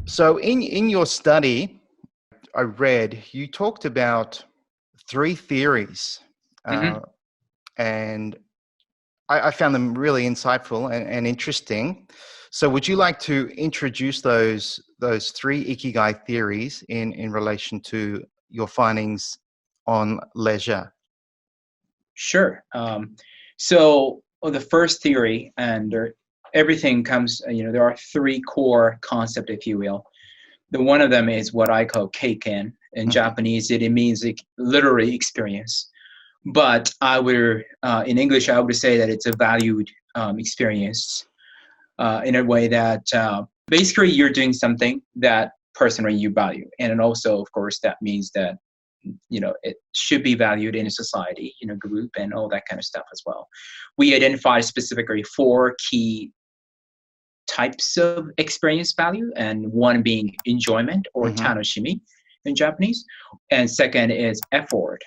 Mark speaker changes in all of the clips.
Speaker 1: So in your study, I read you talked about three theories,
Speaker 2: Hmm.
Speaker 1: and I found them really insightful and interesting. So would you like to introduce those three ikigai theories in relation to your findings on leisure?
Speaker 2: Sure. So the first theory, and everything comes, there are three core concepts, if you will. The one of them is what I call keiken. In
Speaker 1: Mhm.
Speaker 2: Japanese, it means literally experience. But in English, I would say that it's a valued experience in a way that basically you're doing something that personally you value. And then also, of course, that means that it should be valued in a society, group, and all that kind of stuff as well. We identified specifically four key types of experience value, and one being enjoyment or
Speaker 1: Mhm.
Speaker 2: tanoshimi in Japanese, and second is effort,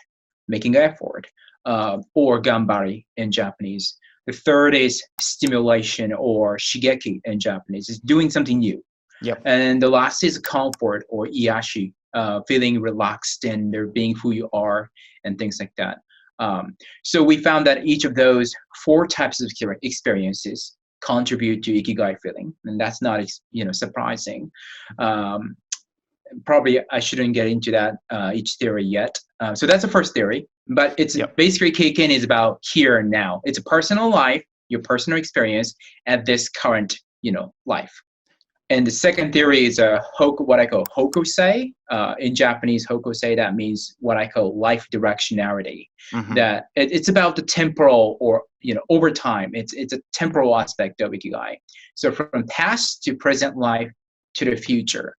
Speaker 2: making an effort, or gambari in Japanese. The third is stimulation or shigeki in Japanese, is doing something new.
Speaker 1: Yep.
Speaker 2: And the last is comfort or iyashi, feeling relaxed and being who you are and things like that. So we found that each of those four types of experiences contribute to ikigai feeling, and that's not surprising. Um, Probably I shouldn't get into that each theory yet. So that's the first theory, but it's
Speaker 1: Yep.
Speaker 2: basically keiken is about here and now. It's a personal life, your personal experience at this current life. And the second theory is what I call hokusei. In Japanese, hokusei, that means what I call life directionality.
Speaker 1: Mhm.
Speaker 2: That it's about the temporal or over time. It's a temporal aspect of ikigai. So from past to present life to the future.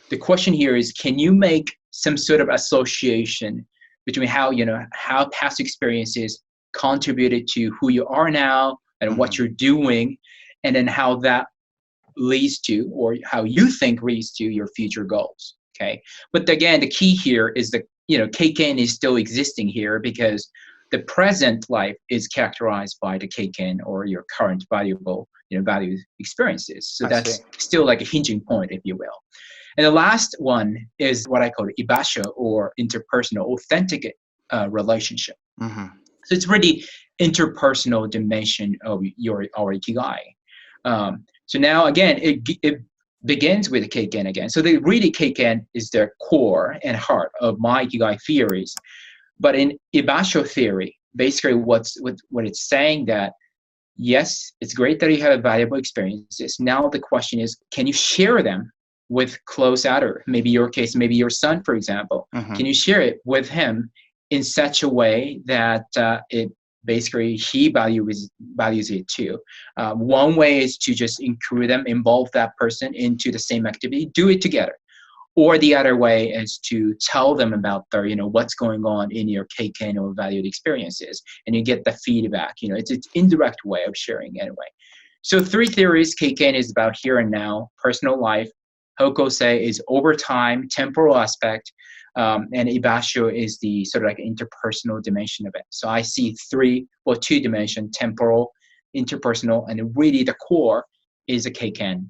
Speaker 2: The question here is, can you make some sort of association between how past experiences contributed to who you are now and what
Speaker 1: Mhm.
Speaker 2: you're doing, and then how that leads to, or how you think leads to, your future goals. Okay, but again, the key here is that keiken is still existing here because the present life is characterized by the keiken or your current valued experiences. So
Speaker 1: I see.
Speaker 2: that's still like a hinging point, if you will. And the last one is what I call ibasho, or interpersonal authentic relationship.
Speaker 1: Mhm.
Speaker 2: So it's really interpersonal dimension of our ikigai. So now again, it begins with keiken again. So the really keiken is the core and heart of my ikigai theories. But in ibasho theory, basically what it's saying that yes, it's great that you have valuable experiences. Now the question is, can you share them with close other? Maybe your case, maybe your son, for example. Can
Speaker 1: Mhm.
Speaker 2: you share it with him in such a way that it basically he values it too? One way is to just include them, involve that person into the same activity, do it together. Or the other way is to tell them about their, what's going on in your keiken or valued experiences, and you get the feedback. It's an indirect way of sharing anyway. So three theories: keiken is about here and now, personal life; Hokusei is over time, temporal aspect; and ibasho is the sort of like interpersonal dimension of it. So I see two dimension: temporal, interpersonal, and really the core is a keiken